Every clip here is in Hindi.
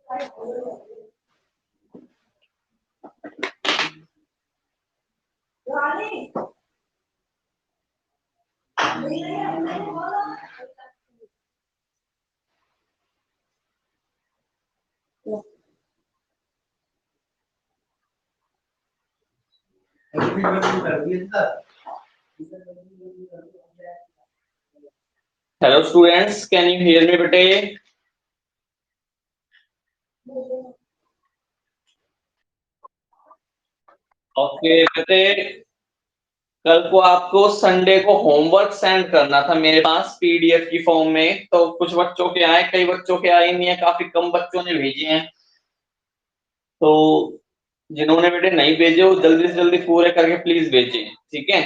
Hello students, can you hear me बेटे? ओके बेटे, कल को आपको संडे को होमवर्क सेंड करना था मेरे पास पीडीएफ की फॉर्म में। तो कुछ बच्चों के आए, कई बच्चों के आए नहीं है, काफी कम बच्चों ने भेजे हैं। तो जिन्होंने बेटे नहीं भेजे वो जल्दी से जल्दी पूरे करके प्लीज भेजें, ठीक है।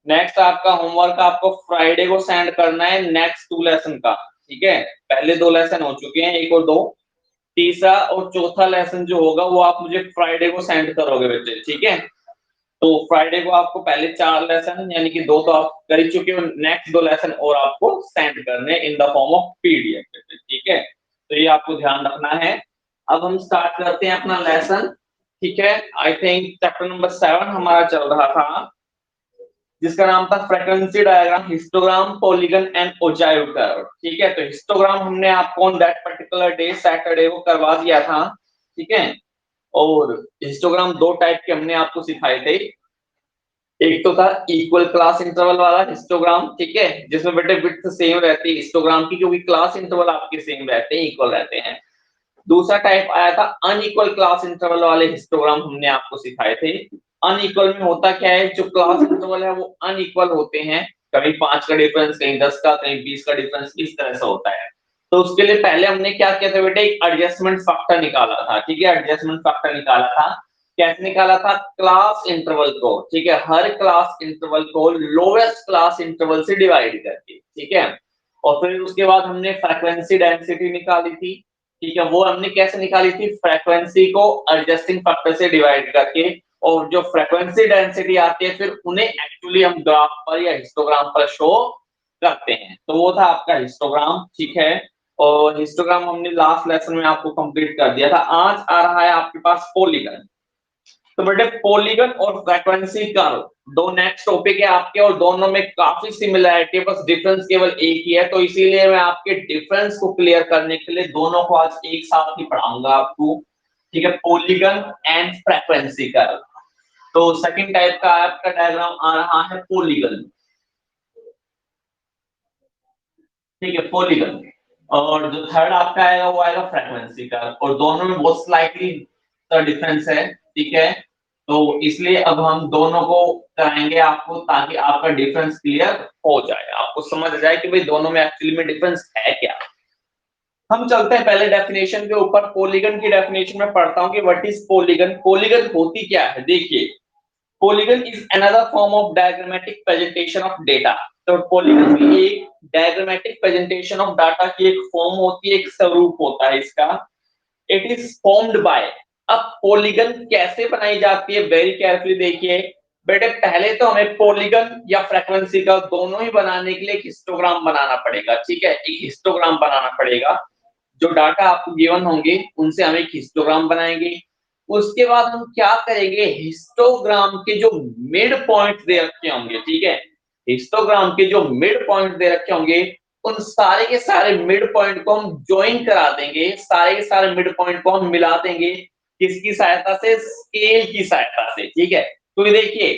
नेक्स्ट आपका होमवर्क आपको फ्राइडे को सेंड करना है, नेक्स्ट 2 लेसन का, ठीक है। पहले 2 लेसन हो चुके हैं, 1 और 2। तीसरा और चौथा लेसन जो होगा वो आप मुझे फ्राइडे को सेंड करोगे बेटे, ठीक है। तो फ्राइडे को आपको पहले 4 लेसन यानी कि 2 तो आप कर ही चुके हो, नेक्स्ट 2 लेसन और आपको सेंड करने in the form of PDF, ठीक है। तो ये आपको ध्यान रखना है। अब हम स्टार्ट करते हैं अपना लेसन, ठीक है। आई थिंक चैप्टर नंबर 7 हमारा चल रहा था, जिसका नाम था frequency diagram, histogram, polygon and ogive curve, ठीक है। तो हिस्टोग्राम हमने आपको on that particular day Saturday को करवा दिया था, ठीक है। और हिस्टोग्राम 2 टाइप के हमने आपको सिखाए थे। एक तो था इक्वल क्लास इंटरवल वाला हिस्टोग्राम, ठीक है, जिसमें बेटे विड्थ सेम रहती है हिस्टोग्राम की, क्योंकि क्लास इंटरवल आपके सेम रहते हैं, इक्वल रहते हैं। दूसरा टाइप आया था अनइक्वल क्लास इंटरवल वाले हिस्टोग्राम, हमने आपको सिखाए थे। अनइक्वल में होता क्या है, जो क्लास इंटरवल है वो अनइक्वल होते हैं, कभी 5 का डिफरेंस, कहीं 10 का, कहीं 20 का डिफरेंस, इस तरह से होता है। तो उसके लिए पहले हमने क्या किया था बेटे, एक एडजस्टमेंट फैक्टर निकाला था, ठीक है। एडजस्टमेंट फैक्टर निकाला था, कैसे निकाला था, क्लास इंटरवल को, ठीक है, हर क्लास इंटरवल को लोवेस्ट क्लास इंटरवल से डिवाइड करके, ठीक है। और फिर उसके बाद हमने फ्रीक्वेंसी डेंसिटी निकाली थी, ठीक है। वो हमने कैसे निकाली थी, फ्रीक्वेंसी को एडजस्टिंग फैक्टर से डिवाइड करके, और जो फ्रीक्वेंसी डेंसिटी आती है फिर उन्हें एक्चुअली हम ग्राफ पर या हिस्टोग्राम पर शो करते हैं। तो वो था आपका हिस्टोग्राम, ठीक है। और हिस्टोग्राम हमने लास्ट लेसन में आपको कंप्लीट कर दिया था। आज आ रहा है आपके पास पॉलीगन। तो बेटे पॉलीगन और फ्रीक्वेंसी कर्व दो नेक्स्ट टॉपिक है आपके, और दोनों में काफी सिमिलरिटी है, बस डिफरेंस केवल एक ही है। तो इसीलिए मैं आपके डिफरेंस को क्लियर करने के लिए दोनों को आज एक साथ ही पढ़ाऊंगा आपको, ठीक है। Polygon and frequency curve. तो सेकंड टाइप का आपका डायग्राम आ रहा है पॉलीगन, ठीक है, पॉलीगन। और जो थर्ड आपका आएगा वो आएगा फ्रीक्वेंसी कर्व, और दोनों में बहुत स्लाइटली डिफरेंस है, ठीक है। तो इसलिए अब हम दोनों को कराएंगे आपको, ताकि आपका डिफरेंस क्लियर हो जाए, आपको समझ आ जाए कि भाई दोनों में एक्चुअली में डिफरेंस है क्या। हम चलते हैं पहले डेफिनेशन के ऊपर। पॉलीगन की डेफिनेशन में पढ़ता हूं कि व्हाट इज पॉलीगन। पॉलीगन होती क्या है, देखिए, polygon is another form of diagrammatic presentation of data. तो पॉलीगन भी एक डायग्रामेटिक प्रेजेंटेशन ऑफ डाटा की एक फॉर्म होती है, एक स्वरूप होता है इसका। इट इज फॉर्म्ड बाय, अब पॉलीगन कैसे बनाई जाती है, वेरी केयरफुली देखिए बेटे। पहले तो हमें पॉलीगन या फ्रीक्वेंसी का दोनों ही बनाने के लिए एक हिस्टोग्राम बनाना पड़ेगा, ठीक है। एक हिस्टोग्राम बनाना पड़ेगा, जो डाटा आपको गिवन होंगे उनसे हम एक हिस्टोग्राम बनाएंगे। उसके बाद हम क्या करेंगे, हिस्टोग्राम के जो मिड पॉइंट दे रखे होंगे, ठीक है, हिस्टोग्राम के जो मिड पॉइंट दे रखे होंगे उन सारे के सारे मिड पॉइंट को हम ज्वाइन करा देंगे, सारे के सारे मिड पॉइंट को हम मिला देंगे, किसकी सहायता से, स्केल की सहायता से, ठीक है। तो ये देखिए,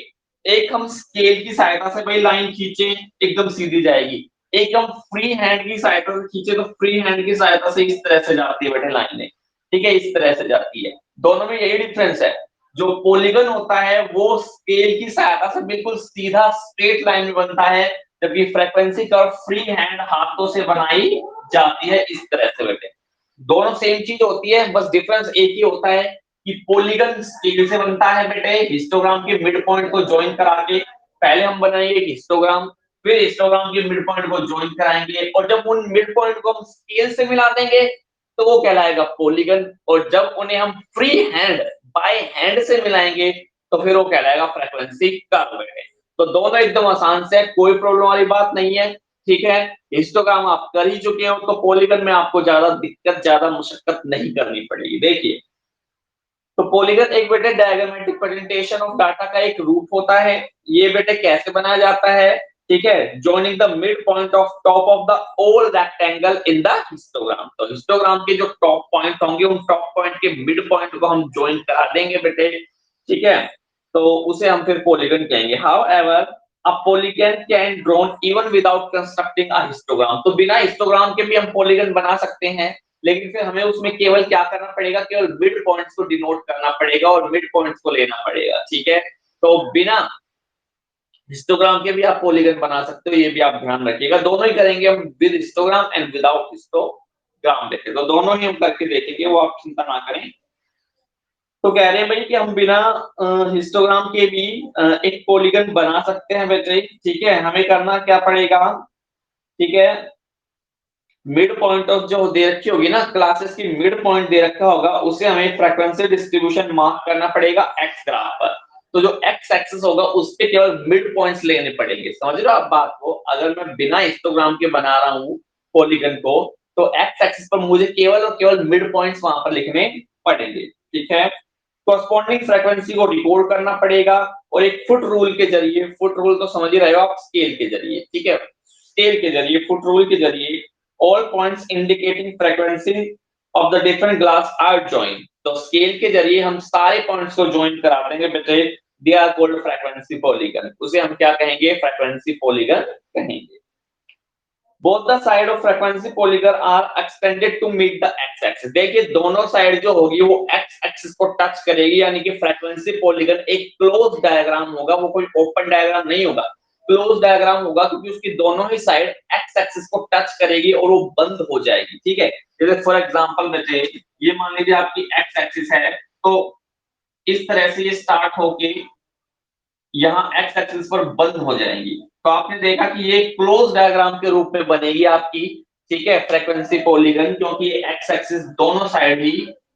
एक हम स्केल की सहायता से भाई लाइन खींचे एकदम सीधी जाएगी, एक हम फ्री हैंड की सहायता से खींचे तो फ्री हैंड की सहायता से इस तरह से जाती है बेटे लाइनें, ठीक है, इस तरह से जाती है। दोनों में यही डिफरेंस है, जो पॉलीगन होता है वो स्केल की सहायता से बिल्कुल सीधा स्ट्रेट लाइन में बनता है, जबकि फ्रीक्वेंसी कर्व फ्री हैंड हाथों से बनाई जाती है, इस तरह से बेटे। दोनों सेम चीज होती है, बस डिफरेंस एक ही होता है कि पॉलीगन स्केल से बनता है बेटे, हिस्टोग्राम के मिड पॉइंट को ज्वाइन करा के। पहले हम बनाएंगे हिस्टोग्राम, फिर हिस्टोग्राम के मिड पॉइंट को ज्वाइन कराएंगे, और जब उन मिड पॉइंट को हम स्केल से मिला देंगे तो वो कहलाएगा पॉलीगन, और जब उन्हें हम फ्री हैंड बाय हैंड से मिलाएंगे तो फिर वो कहलाएगा फ्रीक्वेंसी कर्व। तो दोनों एकदम आसान से, कोई प्रॉब्लम वाली बात नहीं है, ठीक है, हिस्टोग्राम आप कर ही चुके हो तो पॉलीगन में आपको ज्यादा दिक्कत, ज्यादा मशक्कत नहीं करनी पड़ेगी। देखिए, तो पॉलीगन एक बेटे डायग्रामेटिक प्रेजेंटेशन ऑफ डाटा का एक रूप होता है। ये बेटे कैसे बनाया जाता है, ठीक है, joining the mid point of top of the all rectangle in the histogram. तो हिस्टोग्राम के जो टॉप पॉइंट होंगे उन टॉप पॉइंट के मिड पॉइंट को हम ज्वाइन करा देंगे बेटे, ठीक है, तो उसे हम फिर पॉलीगन कहेंगे। However a polygon can drawn even without constructing a histogram. तो बिना हिस्टोग्राम के भी हम पॉलीगन बना सकते हैं, लेकिन फिर हमें उसमें केवल क्या करना पड़ेगा, केवल मिड पॉइंट्स को डिनोट करना पड़ेगा और मिड पॉइंट्स को लेना पड़ेगा, ठीक है। तो बिना हिस्टोग्राम के भी आप पॉलीगन बना सकते हो, ये भी आप ध्यान रखिएगा। दोनों ही करेंगे हम, with histogram and without histogram देखें, तो दोनों ही हम करके देखेंगे, वो आप चिंता ना करें। तो कह रहे हैं भाई कि हम बिना हिस्टोग्राम के भी एक पॉलीगन बना सकते हैं बेटे, ठीक है। हमें करना क्या पड़ेगा, ठीक है, मिड पॉइंट ऑफ जो दे रखी होगी ना, क्लासेस की मिड पॉइंट दे रखा होगा, उसे हमें फ्रीक्वेंसी डिस्ट्रीब्यूशन मार्क करना पड़ेगा एक्स ग्राफ पर। तो जो एक्स एक्सिस होगा उस पे केवल मिड पॉइंट्स लेने पड़ेंगे, समझ रहे हो आप बात को। अगर मैं बिना हिस्टोग्राम के बना रहा हूं पॉलीगन को, तो एक्स एक्सिस पर मुझे केवल और केवल मिड पॉइंट्स वहां पर लिखने पड़ेंगे, ठीक है। कॉरस्पॉन्डिंग फ्रीक्वेंसी को रिकॉर्ड करना पड़ेगा और एक फुट रूल के जरिए, फुट रूल तो समझ ही रहे हो आप, स्केल के जरिए, ठीक है, स्केल के जरिए, फुट रूल के जरिए all points indicating frequency of the different glass are joined। तो स्केल के जरिए हम सारे पॉइंट्स को ज्वाइन करा देंगे बेटे, they are called frequency polygon. उसे हम क्या कहेंगे, फ्रीक्वेंसी पॉलीगन कहेंगे। Both the side of frequency polygon are extended to meet the X axis. देखिए दोनों साइड जो होगी वो एक्स एक्सिस को टच करेगी, यानी कि फ्रीक्वेंसी पॉलीगन एक क्लोज डायग्राम होगा, वो कोई ओपन डायग्राम नहीं होगा, क्लोज डायग्राम होगा, क्योंकि उसकी दोनों ही साइड एक्स एक्सिस को टच करेगी और वो बंद हो जाएगी, ठीक है। जैसे फॉर एग्जांपल बेटे, ये मान लीजिए आपकी एक्स एक्सिस है, तो इस तरह से ये स्टार्ट होके यहाँ एक्स एक्सिस पर बंद हो जाएंगी। तो आपने देखा कि ये क्लोज डायग्राम के रूप में बनेगी आपकी, ठीक है, फ्रीक्वेंसी पॉलीगन, क्योंकि ये एक्स एक्सिस दोनों साइड ही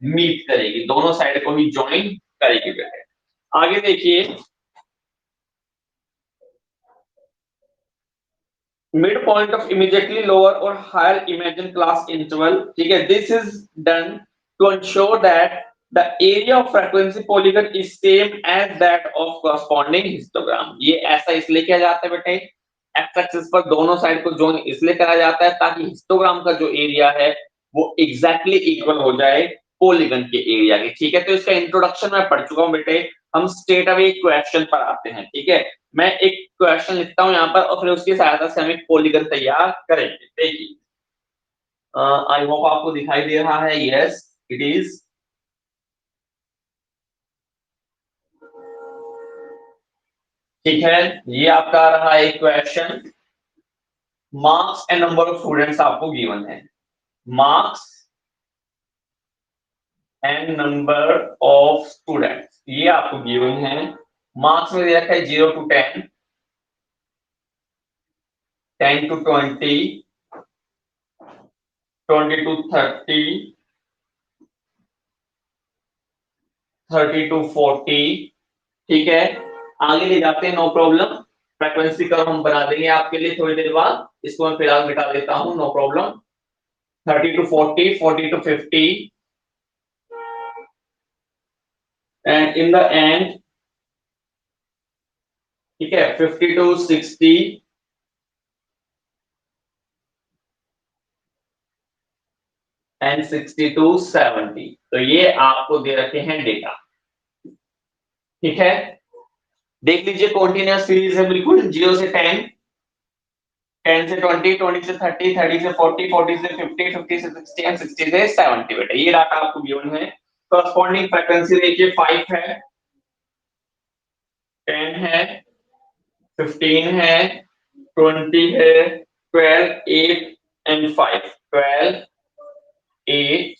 मीट करेगी, दोनों साइड को ही ज्वाइन करेगी बेटे। आगे देखिए, mid point of immediately lower और हायर इमेजिन क्लास इंटरवल, ठीक है, this is done to ensure that the area of frequency polygon is same as that of corresponding histogram. ये ऐसा इसलिए किया जाता है बेटे, एक्स एक्सिस पर दोनों साइड को जोन इसलिए करा जाता है ताकि हिस्टोग्राम का जो एरिया है वो एग्जैक्टली इक्वल हो जाए पॉलीगन के एरिया के, ठीक है। तो इसका इंट्रोडक्शन मैं पढ़ चुका हूं बेटे, हम स्ट्रेट अवे क्वेश्चन पर आते हैं, ठीक है। मैं एक क्वेश्चन लिखता हूं यहाँ पर और फिर उसकी सहायता से हम एक पॉलीगन तैयार करेंगे। देखिए, आई होप आपको दिखाई दे रहा है, यस इट इज। ठीक है, ये आपका रहा एक question. Marks and number of students आपको गिवन है, marks and number of students ये आपको गिवन है। मार्क्स में दे रखा है 0 to 10, 10 to 20, 20 to 30, 30 to 40, ठीक है। आगे ले जाते हैं, नो प्रॉब्लम। फ्रीक्वेंसी कर्व हम बना देंगे आपके लिए थोड़ी देर बाद, इसको मैं फिलहाल मिटा देता हूं, no problem. 30 to 40, 40 to 50 and in the end, ठीक है, 50 to 60 एंड 60 to 70। तो ये आपको दे रखे हैं डेटा, ठीक है। देख लीजिए कॉन्टिन्यूअस सीरीज है बिल्कुल, 0 से 10, 10 से 20, 20 से 30, 30 से 40, 40 से 50, 50 से 60 एंड 60 से 70 बेटा, ये डाटा आपको गिवन है। कॉरस्पॉन्डिंग फ्रीक्वेंसी देखिए 5 है, 10 है, 15 है, 20 है, 12, 8 एंड 5, 12, 8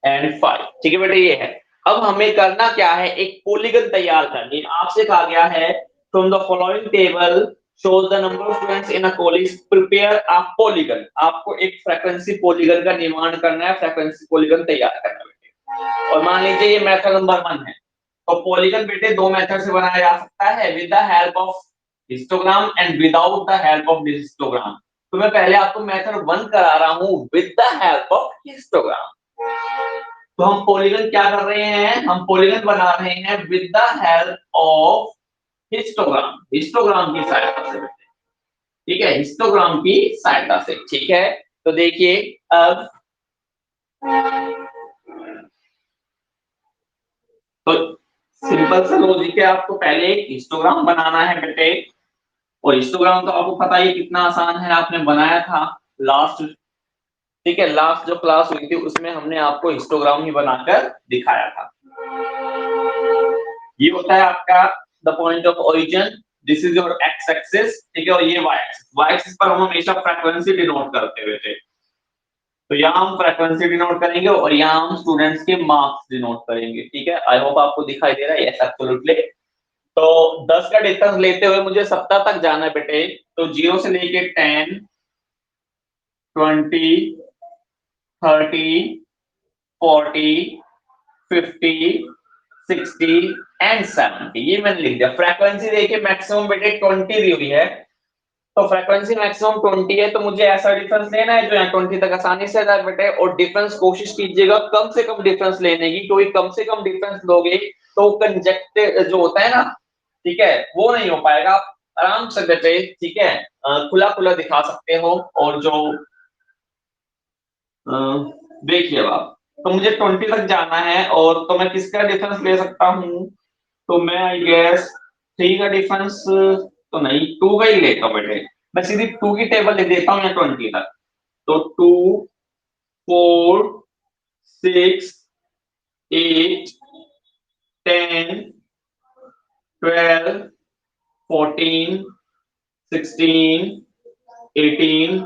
एंड 5, ठीक है बेटा, ये है। अब हमें करना क्या है, एक पॉलीगन तैयार करनी। आपसे कहा गया है from the following table shows the number of students in a college, prepare a polygon। आपको एक फ्रीक्वेंसी पॉलीगन का निर्माण करना है, फ्रीक्वेंसी पॉलीगन तैयार करना है बेटे। और मान लीजिए ये मेथड नंबर 1 है, तो पॉलीगन बेटे दो मेथड से बनाया जा सकता है, with the help of histogram and without the help of histogram. तो मैं पहले आपको मेथड 1 करा रहा हूं with the help of histogram. तो हम पॉलीगन क्या कर रहे हैं, हम पॉलीगन बना रहे हैं with the help of histogram, histogram की सहायता से। ठीक है, हिस्टोग्राम की सहायता से। ठीक है, तो देखिए अब तो सिंपल सा लॉजिक है, आपको पहले एक हिस्टोग्राम बनाना है बेटे, और हिस्टोग्राम तो आपको पता ही कितना आसान है, आपने बनाया था लास्ट। ठीक है, लास्ट जो क्लास हुई थी उसमें हमने आपको हिस्टोग्राम ही बनाकर दिखाया था। ये होता है आपका the point of origin, this is your x axis. ठीक है, और ये वाई एक्सिस, वाई एक्सिस पर हम हमेशा फ्रीक्वेंसी डिनोट करते हुए थे, तो यहाँ हम फ्रीक्वेंसी डिनोट करेंगे और यहाँ हम स्टूडेंट्स के मार्क्स डिनोट करेंगे। ठीक है, आई होप आपको दिखाई दे रहा है, यस एब्सोल्युटली। तो 10 का डिस्टेंस लेते हुए मुझे 70 तक जाना है बेटे, तो 0 से लेके 10, 20, 30, 40, 50, 60 एंड 70, ये मैंने लिख दिया। फ्रीक्वेंसी देखिए मैक्सिमम बेटे 20 दी हुई है, तो फ्रीक्वेंसी मैक्सिमम 20 है, तो मुझे ऐसा डिफरेंस लेना है जो यहाँ 20 तक आसानी से आ जाए बेटे। और डिफरेंस कोशिश कीजिएगा कम से कम डिफरेंस लेने की, क्योंकि कम से कम डिफरेंस लोगे तो कंजेक्टेड जो होता है ना, ठीक है, वो नहीं हो पाएगा। आप आराम से बेटे, ठीक है, खुला खुला दिखा सकते हो। और जो देखिए आप, तो मुझे 20 तक जाना है, और तो मैं किसका डिफरेंस ले सकता हूँ, तो मैं आई गेस 3 का डिफरेंस तो नहीं, 2 का ही लेता हूँ बेटे। मैं सीधी 2 की टेबल लिख देता हूँ या 20 तक, तो 2, 4, 6, 8, 10, 12, 14, 16, 18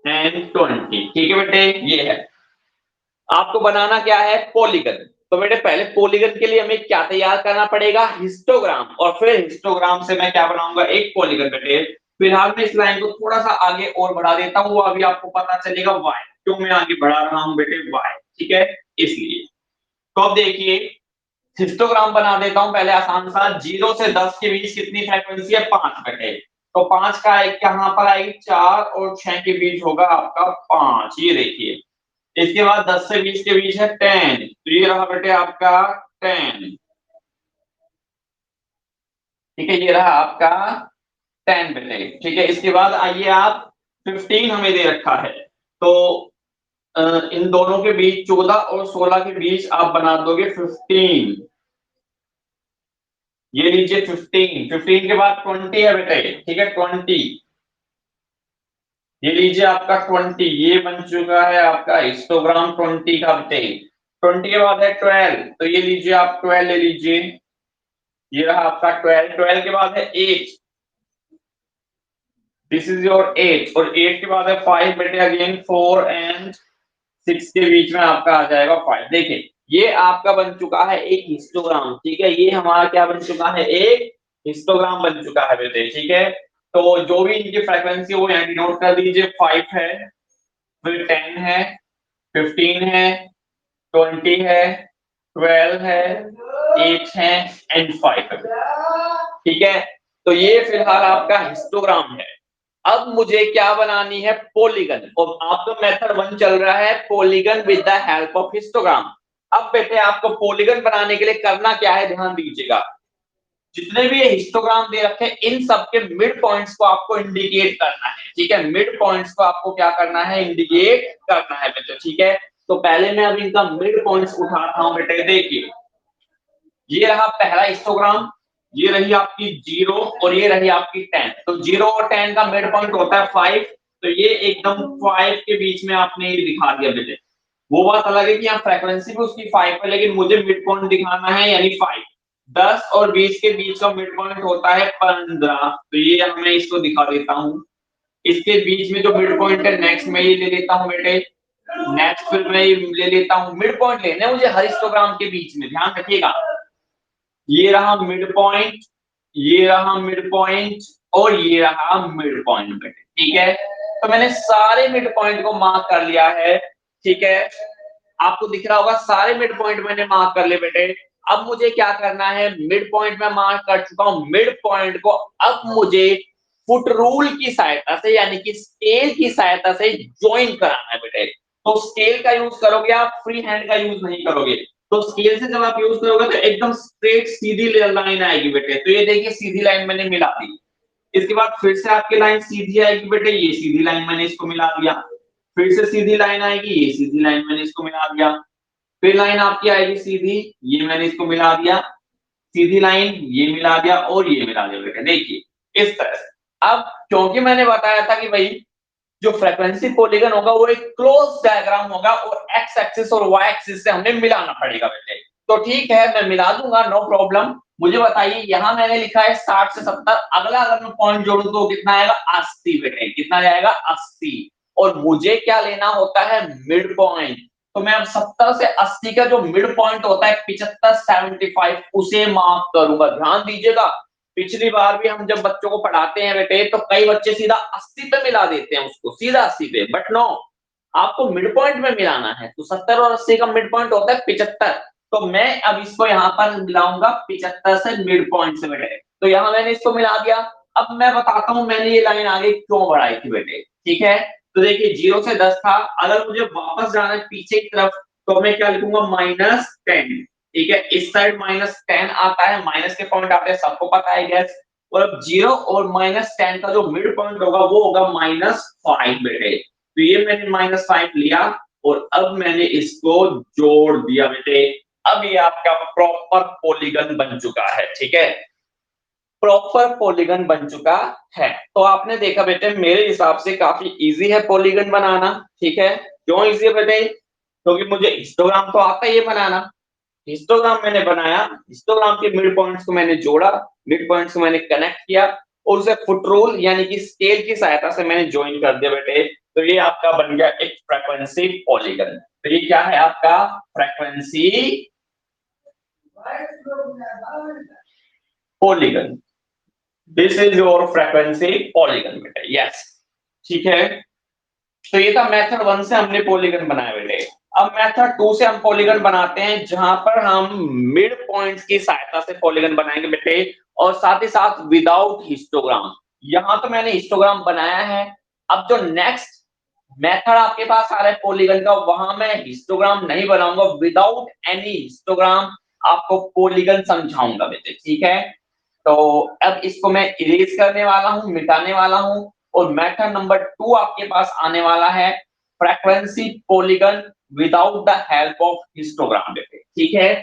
एंड 20। ठीक है बेटे, ये है। आपको बनाना क्या है, पॉलीगन। तो बेटे पहले पॉलीगन के लिए हमें क्या तैयार करना पड़ेगा, हिस्टोग्राम, और फिर हिस्टोग्राम से मैं क्या बनाऊंगा, एक पॉलीगन बेटे। फिलहाल मैं इस लाइन को थोड़ा सा आगे और बढ़ा देता हूँ, वो अभी आपको पता चलेगा वाई, क्यों मैं आगे बढ़ा रहा हूँ बेटे, वाई। ठीक है, इसलिए। तो अब देखिए, हिस्टोग्राम बना देता हूं पहले आसान सा। 0 से 10 के बीच कितनी फ्रीक्वेंसी है, 5 बेटे। तो 5 का एक कहां पर आएगी, 4 और 6 के बीच होगा आपका 5, ये देखिए। इसके बाद 10 से 20 के बीच है 10, तो ये रहा बेटे आपका 10। ठीक है, ये रहा आपका 10 बेटे। ठीक है, इसके बाद आइए आप 15 हमें दे रखा है, तो इन दोनों के बीच 14 और 16 के बीच आप बना दोगे 15। ये लीजिए 15, 15 के बाद 20 है बेटे। ठीक है, 20, ये लीजिए आपका 20, ये बन चुका है आपका हिस्टोग्राम 20 का बेटे। 20 के बाद है 12, तो ये लीजिए आप 12 ले लीजिए, ये रहा आपका 12। 12 के बाद है 8, दिस इज योर 8, और 8 के बाद है 5 बेटे, अगेन 4 एंड 6 के बीच में आपका आ जाएगा 5। देखिए, ये आपका बन चुका है एक हिस्टोग्राम। ठीक है, ये हमारा क्या बन चुका है, एक हिस्टोग्राम बन चुका है बेटे। ठीक है, तो जो भी इनकी फ्रीक्वेंसी वो यहाँ डिनोट कर दीजिए, 5 है, फिर 10 है, 15 है, 20 है, 12 है, 8 है एंड 5 है। ठीक है, तो ये फिलहाल आपका हिस्टोग्राम है। अब मुझे क्या बनानी है, पॉलीगन, और आपका मेथड 1 चल रहा है, polygon with the help of histogram. अब बेटे आपको पॉलीगन बनाने के लिए करना क्या है, ध्यान दीजिएगा। जितने भी ये हिस्टोग्राम दे रखे हैं, इन सब के मिड पॉइंट्स को आपको इंडिकेट करना है। ठीक है, मिड पॉइंट्स को आपको क्या करना है, इंडिकेट करना है बेटे। ठीक है, तो पहले मैं अब इनका मिड पॉइंट्स उठाता हूं बेटे। देखिए, ये रहा पहला हिस्टोग्राम, ये रही आपकी 0 और ये रही आपकी 10। तो 0 और 10 का मिड पॉइंट होता है 5, तो ये एकदम 5 के बीच में आपने ये दिखा दिया बेटे। वो बात अलग है कि यहाँ फ्रीक्वेंसी भी उसकी 5 है, लेकिन मुझे मिड पॉइंट दिखाना है, यानी 5। 10 और 20 के बीच का मिड पॉइंट होता है 15, तो ये मैं इसको दिखा देता हूँ। इसके बीच में जो मिड पॉइंट है, नेक्स्ट में ये ले लेता हूँ बेटे। नेक्स्ट फिर मैं ये ले लेता हूँ, मिड पॉइंट लेना है मुझे हर हिस्टोग्राम के बीच में, ध्यान रखिएगा। ये रहा मिड पॉइंट, ये रहा मिड पॉइंट, और ये रहा मिड पॉइंट बेटे। ठीक है, तो मैंने सारे मिड पॉइंट को मार्क कर लिया है। ठीक है, आपको दिख रहा होगा सारे मिड पॉइंट मैंने मार्क कर लिए बेटे। अब मुझे क्या करना है, मिड पॉइंट में मार्क कर चुका हूं, मिड पॉइंट को अब मुझे फुट रूल की सहायता से यानी कि स्केल की सहायता से ज्वाइन कराना है बेटे। तो स्केल का यूज करोगे आप, फ्री हैंड का यूज नहीं करोगे। तो स्केल से जब आप यूज करोगे तो एकदम स्ट्रेट सीधी लाइन आएगी बेटे। तो ये देखिए सीधी लाइन मैंने मिला दी। इसके बाद फिर से आपकी लाइन सीधी आएगी बेटे, ये सीधी लाइन मैंने इसको मिला दिया। फिर से सीधी लाइन आएगी, ये सीधी लाइन मैंने इसको मिला दिया। फिर लाइन आपकी आएगी सीधी, ये मैंने इसको मिला दिया। सीधी लाइन ये मिला दिया और ये मिला दिया बेटे। देखिए इस तरह से। अब क्योंकि मैंने बताया था कि भाई जो फ्रीक्वेंसी पॉलीगन होगा वो एक क्लोज डायग्राम होगा और एक्स एक्सिस और वाई एक्सिस से हमें मिलाना पड़ेगा बेटे। तो ठीक है मैं मिला दूंगा, नो प्रॉब्लम। मुझे बताइए यहां मैंने लिखा है 60 से 70, अगला अगर मैं पॉइंट जोड़ू तो कितना आएगा 80 बेटे। कितना जाएगा 80। और मुझे क्या लेना होता है मिड पॉइंट। तो मैं अब 70 से 80 का जो मिड पॉइंट होता है 75 75 उसे मार्क करूंगा। ध्यान दीजिएगा पिछली बार भी हम जब बच्चों को पढ़ाते हैं बेटे तो कई बच्चे सीधा 80 पे मिला देते हैं उसको, सीधा 80 पे। बट नो, आपको मिड पॉइंट में मिलाना है। तो 70 और 80 का मिड पॉइंट होता है 75। तो मैं अब इसको यहाँ पर मिलाऊंगा 75 से मिड पॉइंट से बेटे। तो यहाँ मैंने इसको मिला दिया। अब मैं बताता हूँ मैंने ये लाइन आगे क्यों बढ़ाई थी बेटे। ठीक है, तो देखिए 0 से 10 था, अगर मुझे वापस जाना है पीछे की तरफ तो मैं क्या लिखूंगा -10। ठीक है, इस साइड -10 आता है, माइनस के पॉइंट आते हैं सबको पता है गैस। और अब 0 और -10 का जो मिड पॉइंट होगा वो होगा -5 बेटे। तो ये मैंने -5 लिया और अब मैंने इसको जोड़ दिया बेटे। अब ये आपका प्रॉपर पॉलीगन बन चुका है। ठीक है, प्रॉपर पॉलीगन बन चुका है। तो आपने देखा बेटे मेरे हिसाब से काफी इजी है पॉलीगन बनाना। ठीक है, क्यों इजी है बेटे, क्योंकि मुझे हिस्टोग्राम तो आता ही है बनाना। हिस्टोग्राम मैंने बनाया, हिस्टोग्राम के मिड पॉइंट्स को मैंने जोड़ा, मिड पॉइंट्स को मैंने कनेक्ट किया और उसे फुट रूल यानी कि स्केल की सहायता से मैंने ज्वाइन कर दिया बेटे। तो ये आपका बन गया एक फ्रीक्वेंसी पॉलीगन। तो ये क्या है आपका frequency polygon. This is your frequency polygon बेटे। यस, ठीक है। तो ये था मेथड 1 से हमने पॉलीगन बनाया बेटे। अब मेथड 2 से हम पॉलीगन बनाते हैं जहां पर हम मिड पॉइंट्स की सहायता से पॉलीगन बनाएंगे बेटे और साथ ही साथ विदाउट हिस्टोग्राम। यहां तो मैंने हिस्टोग्राम बनाया है। अब जो नेक्स्ट मेथड आपके पास आ रहा है पॉलीगन का वहां मैं हिस्टोग्राम नहीं बनाऊंगा, विदाउट एनी हिस्टोग्राम आपको पॉलीगन समझाऊंगा बेटे। ठीक है, तो अब इसको मैं इरेज करने वाला हूं, मिटाने वाला हूं और मेथड नंबर 2 आपके पास आने वाला है frequency polygon without the help of histogram बेटे। ठीक है,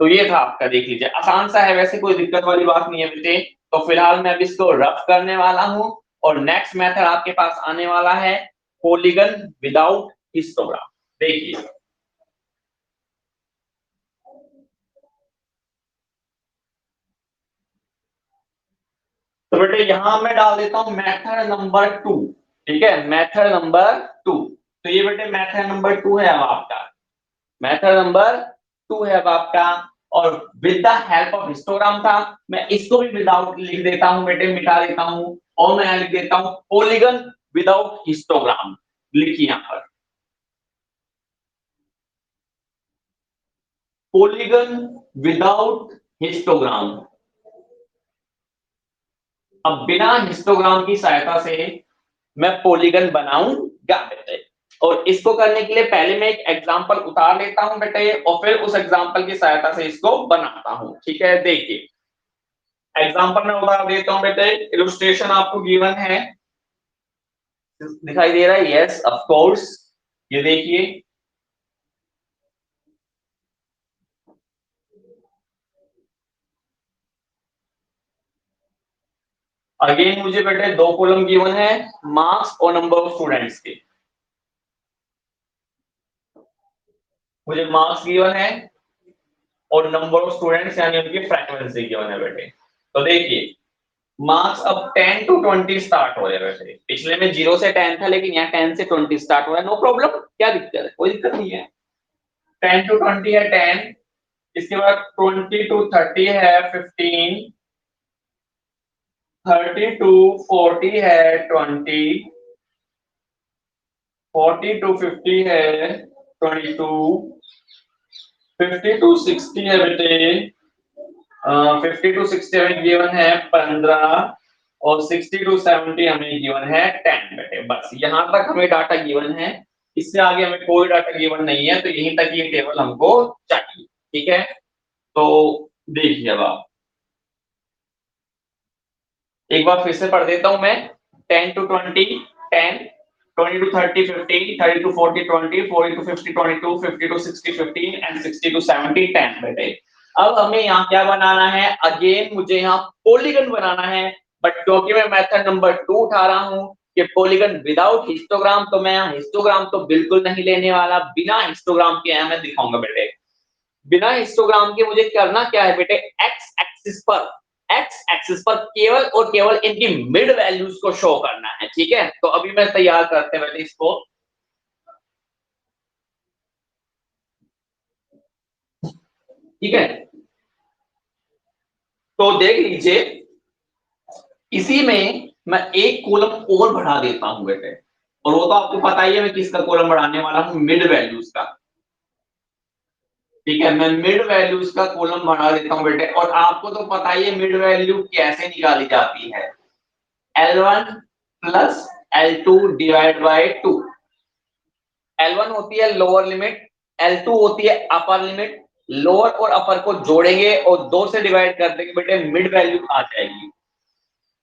तो ये था आपका, देख लीजिए आसान सा है, वैसे कोई दिक्कत वाली बात नहीं है बेटे। तो फिलहाल मैं अब इसको रफ करने वाला हूं और नेक्स्ट मेथड आपके पास आने वाला है पॉलीगन विदाउट हिस्टोग्राम। देखिए तो बेटे यहां मैं डाल देता हूं मेथड नंबर 2। ठीक है, मेथड नंबर 2। तो ये बेटे मेथड नंबर 2 है अब आपका, मेथड नंबर 2 है अब आपका। और with the help of histogram था, मैं इसको भी विदाउट लिख देता हूं बेटे, मिटा देता हूं और मैं लिख देता हूं पॉलीगन विदाउट हिस्टोग्राम। लिखिए यहां पर पॉलीगन विदाउट हिस्टोग्राम। अब बिना हिस्टोग्राम की सहायता से मैं पॉलीगन बनाऊंगा बेटे। और इसको करने के लिए पहले मैं एक एग्जांपल उतार लेता हूं बेटे और फिर उस एग्जांपल की सहायता से इसको बनाता हूं। ठीक है, देखिए एग्जांपल मैं उतार देता हूं बेटे। इलस्ट्रेशन आपको गिवन है, दिखाई दे रहा है? Yes of course. ये देखिए अगेन मुझे बेटे दो कॉलम गिवन है, मार्क्स और नंबर ऑफ स्टूडेंट्स के। मुझे मार्क्स गिवन है और नंबर ऑफ स्टूडेंट्स यानी उनकी फ्रीक्वेंसी गिवन है बेटे। तो देखिए मार्क्स अब 10 टू 20 स्टार्ट हो रहे हैं। वैसे पिछले में 0 से 10 था लेकिन यहाँ 10 से 20 स्टार्ट हो रहा है। नो प्रॉब्लम, क्या दिक्कत है, कोई दिक्कत नहीं है। 10 टू 20 है 10, इसके बाद 20 टू 30 है 15, 30 टू 40 है 20, 40 टू 50 है 22, 50 टू 60 है बेटे, 50 टू 60 में गिवन है 15, और 60 to 70 हमें गिवन है 10 बेटे। बस यहाँ तक हमें डाटा गिवन है, इससे आगे हमें कोई डाटा गिवन नहीं है, तो यहीं तक ये टेबल हमको चाहिए। ठीक है, तो देखिए अब आप एक बार फिर से पढ़ देता हूं मैं। 10 to 20 10, 20 to 30 15, 30 to 40 20, 40 to 50 22, 50 to 60 15 and 60 to 70 10 बेटे। अब हमें यहाँ क्या बनाना है, अगेन मुझे यहाँ पॉलीगन बनाना है, बट क्योंकि मैं मेथड नंबर 2 उठा रहा हूँ कि पॉलीगन विदाउट हिस्टोग्राम, तो मैं यहाँ हिस्टोग्राम तो बिल्कुल नहीं लेने वाला, बिना हिस्टोग्राम के यहाँ मैं दिखाऊंगा बेटे। बिना हिस्टोग्राम के मुझे करना क्या है बेटे, एक्स एक्सिस पर केवल और केवल इनकी मिड वैल्यूज को शो करना है। ठीक है, तो अभी मैं तैयार करते हैं बेटे इसको। ठीक है, तो देख लीजिए, इसी में मैं एक कॉलम और बढ़ा देता हूं बेटे, और वो तो आपको पता ही है मैं किसका कॉलम बढ़ाने वाला हूं, मिड वैल्यूज का। ठीक है, मैं मिड वैल्यूज का कॉलम बढ़ा देता हूं बेटे, और आपको तो पता ही है मिड वैल्यू कैसे निकाली जाती है, L1 plus L2 divide by 2। L1 होती है लोअर लिमिट, L2 होती है अपर लिमिट। लोअर और अपर को जोड़ेंगे और 2 से डिवाइड कर देंगे बेटे, मिड वैल्यू आ जाएगी।